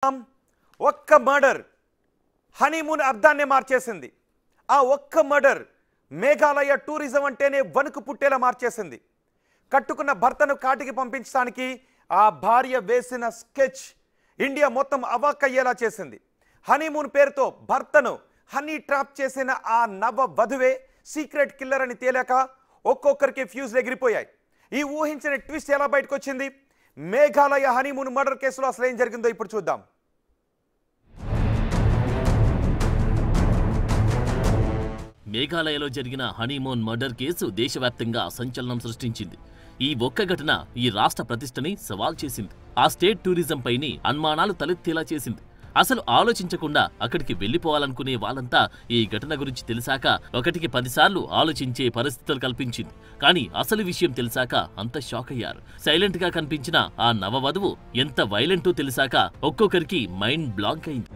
ఒక్క murder honeymoon అర్థాన్నే మార్చేసింది. ఆ ఒక్క మర్డర్ మేఘాలయ టూరిజం అంటేనే వణుకు పుట్టేలా మార్చేసింది. కట్టుకున్న భర్తను కాటికి పంపించడానికి ఆ భార్య వేసిన స్కెచ్ ఇండియా మొత్తం అవాక్కయ్యేలా చేసింది. హనీమూన్ పేరుతో భర్తను హనీ ట్రాప్ చేసిన ఆ నవ వధువే సీక్రెట్ కిల్లర్ అని తేలాక ఒక్కొక్కరికి ఫ్యూజ్ ఎగిరిపోయాయి. ఈ ఊహించిన ట్విస్ట్ ఎలా బయటకు వచ్చింది? మేఘాలయ హనీమూన్ మర్డర్ కేసులో అసలు ఏం జరిగిందో ఇప్పుడు చూద్దాం. మేఘాలయలో జరిగిన హనీమూన్ మర్డర్ కేసు దేశవ్యాప్తంగా సంచలనం సృష్టించింది. ఈ ఒక్క ఘటన ఈ రాష్ట్ర ప్రతిష్టని సవాల్ చేసింది. ఆ స్టేట్ టూరిజం పైని అనుమానాలు తలెత్తేలా చేసింది. అసలు ఆలోచించకుండా అక్కడికి వెళ్లిపోవాలనుకునే వాళ్ళంతా ఈ ఘటన గురించి తెలిసాక 1కి 10 సార్లు ఆలోచించే పరిస్థితులు కల్పించింది. కానీ అసలు విషయం తెలిసాక అంత షాక్ అయ్యారు. సైలెంట్ గా కనిపించిన ఆ నవవధువు ఎంత వైలెంటో తెలిసాక ఒక్కొక్కరికి మైండ్ బ్లాంక్ అయింది.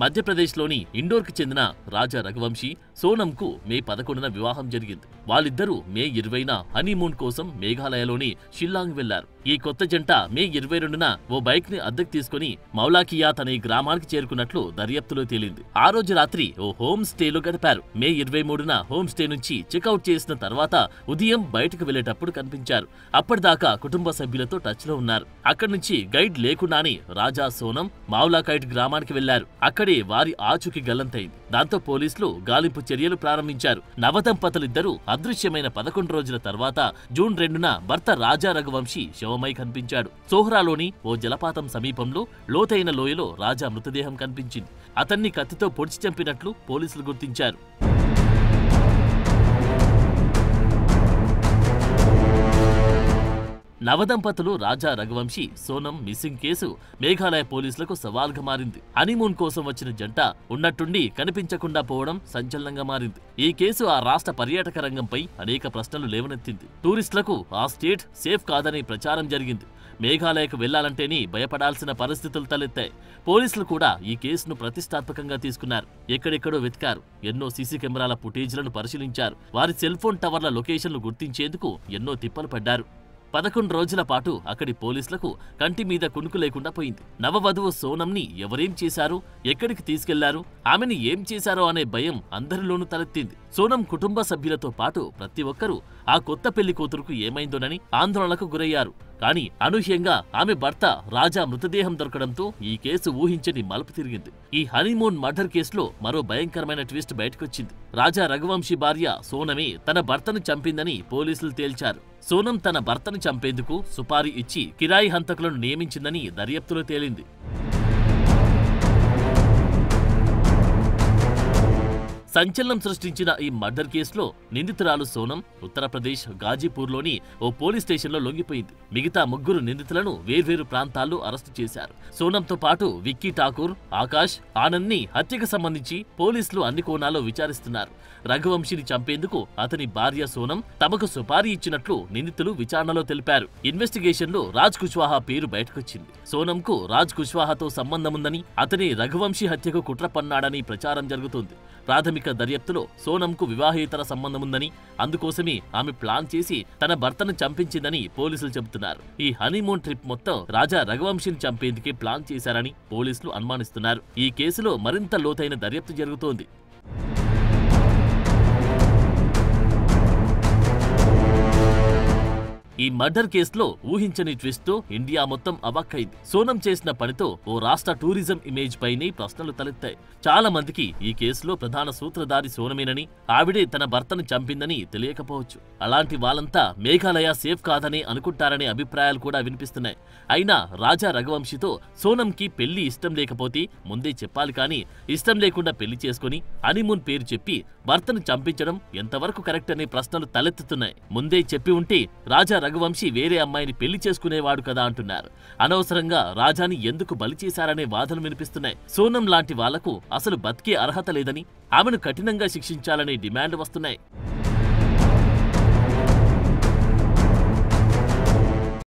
మధ్యప్రదేశ్లోని ఇండోర్కి చెందిన రాజా రఘువంశీ సోనంకు మే 11న వివాహం జరిగింది. వాళ్ళిద్దరూ మే 20న హనీమూన్ కోసం మేఘాలయలోని షిల్లాంగ్ వెళ్లారు. ఈ కొత్త జంట మే 22న ఓ బైక్ ని అద్దెకు తీసుకుని మౌలాకియాత్ అనే గ్రామానికి చేరుకున్నట్లు దర్యాప్తులో తేలింది. ఆ రోజు రాత్రి ఓ హోమ్ స్టేలో గడిపారు. మే 23న హోమ్ స్టే నుంచి చెక్అవుట్ చేసిన తర్వాత ఉదయం బయటకు వెళ్లేటప్పుడు కనిపించారు. అప్పటిదాకా కుటుంబ సభ్యులతో టచ్ లో ఉన్నారు. అక్కడి నుంచి గైడ్ లేకుండానే రాజా సోనం మౌలాకైట్ గ్రామానికి వెళ్లారు. అక్కడే వారి ఆచూకీ గల్లంతైంది. దాంతో పోలీసులు గాలింపు చర్యలు ప్రారంభించారు. నవదంపతులిద్దరూ అదృశ్యమైన 11 రోజుల తర్వాత జూన్ 2న భర్త రాజా రఘువంశీ శవమై కనిపించాడు. సోహ్రాలోని ఓ జలపాతం సమీపంలో లోతైన లోయలో రాజా మృతదేహం కనిపించింది. అతన్ని కత్తితో పొడిచి చంపినట్లు పోలీసులు గుర్తించారు. నవదంపతులు రాజా రఘువంశీ సోనం మిస్సింగ్ కేసు మేఘాలయ పోలీసులకు సవాల్గా మారింది. హనీమూన్ కోసం వచ్చిన జంట ఉన్నట్టుండి కనిపించకుండా పోవడం సంచలనంగా మారింది. ఈ కేసు ఆ రాష్ట్ర పర్యాటక రంగంపై అనేక ప్రశ్నలు లేవనెత్తింది. టూరిస్టులకు ఆ స్టేట్ సేఫ్ కాదనే ప్రచారం జరిగింది. మేఘాలయకు వెళ్లాలంటేనే భయపడాల్సిన పరిస్థితులు తలెత్తాయి. పోలీసులు కూడా ఈ కేసును ప్రతిష్టాత్మకంగా తీసుకున్నారు. ఎక్కడెక్కడో వెతికారు. ఎన్నో సీసీ కెమెరాల ఫుటేజ్లను పరిశీలించారు. వారి సెల్ ఫోన్ టవర్ల లొకేషన్లు గుర్తించేందుకు ఎన్నో తిప్పలు పడ్డారు. 11 రోజుల పాటు అక్కడి పోలీసులకు కంటి మీద కునుకు లేకుండా పోయింది. నవవధువు సోనంని ఎవరేం చేశారు, ఎక్కడికి తీసుకెళ్లారు, ఆమెని ఏం చేశారో అనే భయం అందరిలోనూ తలెత్తింది. సోనం కుటుంబ సభ్యులతో పాటు ప్రతి ఒక్కరూ ఆ కొత్త పెళ్లి కూతురుకు ఏమైందోనని ఆందోళనకు గురయ్యారు. కానీ అనూహ్యంగా ఆమె భర్త రాజా మృతదేహం దొరకడంతో ఈ కేసు ఊహించని మలుపు తిరిగింది. ఈ హనీమూన్ మర్డర్ కేసులో మరో భయంకరమైన ట్విస్ట్ బయటకొచ్చింది. రాజా రఘువంశీ భార్య సోనమే తన భర్తను చంపిందని పోలీసులు తేల్చారు. సోనం తన భర్తను చంపేందుకు సుపారీ ఇచ్చి కిరాయి హంతకులను నియమించిందని దర్యాప్తులో తేలింది. సంచలనం సృష్టించిన ఈ మర్డర్ కేసులో నిందితురాలు సోనం ఉత్తరప్రదేశ్ గాజీపూర్లోని ఓ పోలీస్ స్టేషన్లో లొంగిపోయింది. మిగతా 3 నిందితులను వేర్వేరు ప్రాంతాల్లో అరెస్టు చేశారు. సోనంతో పాటు విక్కీ ఠాకూర్, ఆకాష్, ఆనంద్ని హత్యకు సంబంధించి పోలీసులు అన్ని కోణాల్లో విచారిస్తున్నారు. రఘువంశీని చంపేందుకు అతని భార్య సోనం తమకు సుపారీ ఇచ్చినట్లు నిందితులు విచారణలో తెలిపారు. ఇన్వెస్టిగేషన్లో రాజ్ కుష్వాహా పేరు బయటకొచ్చింది. సోనంకు రాజ్ కుష్వాహాతో సంబంధముందని, అతని రఘువంశీ హత్యకు కుట్ర పన్నాడని ప్రచారం జరుగుతోంది. ప్రాథమిక దర్యాప్తులో సోనంకు వివాహేతర సంబంధముందని, అందుకోసమే ఆమె ప్లాన్ చేసి తన భర్తను చంపించిందని పోలీసులు చెబుతున్నారు. ఈ హనీమూన్ ట్రిప్ మొత్తం రాజా రఘువంశీని చంపేందుకే ప్లాన్ చేశారని పోలీసులు అనుమానిస్తున్నారు. ఈ కేసులో మరింత లోతైన దర్యాప్తు జరుగుతోంది. ఈ మర్డర్ కేసులో ఊహించని ట్విస్ట్ తో ఇండియా మొత్తం అవాక్కైంది. సోనం చేసిన పనితో ఓ రాష్ట్ర టూరిజం ఇమేజ్ పైనే ప్రశ్నలు తలెత్తాయి. చాలా మందికి ఈ కేసులో ప్రధాన సూత్రధారి సోనమేనని, ఆవిడే తన భర్తను చంపిందని తెలియకపోవచ్చు. అలాంటి వాళ్ళంతా మేఘాలయ సేఫ్ కాదనే అనుకుంటారనే అభిప్రాయాలు కూడా వినిపిస్తున్నాయి. అయినా రాజా రఘువంశీతో సోనంకి పెళ్లి ఇష్టం లేకపోతే ముందే చెప్పాలి, కానీ ఇష్టం లేకుండా పెళ్లి చేసుకుని హనీమూన్ పేరు చెప్పి భర్తను చంపించడం ఎంతవరకు కరెక్ట్ అనే ప్రశ్నలు తలెత్తుతున్నాయి. ముందే చెప్పి ఉంటే రాజా రఘువంశీ వేరే అమ్మాయిని పెళ్లి చేసుకునేవాడు కదా అంటున్నారు. అనవసరంగా రాజాని ఎందుకు బలి చేశారనే వాదనలు వినిపిస్తున్నాయి. సోనం లాంటి వాళ్లకు అసలు బతికే అర్హత లేదని, ఆమెను కఠినంగా శిక్షించాలనే డిమాండ్ వస్తున్నాయి.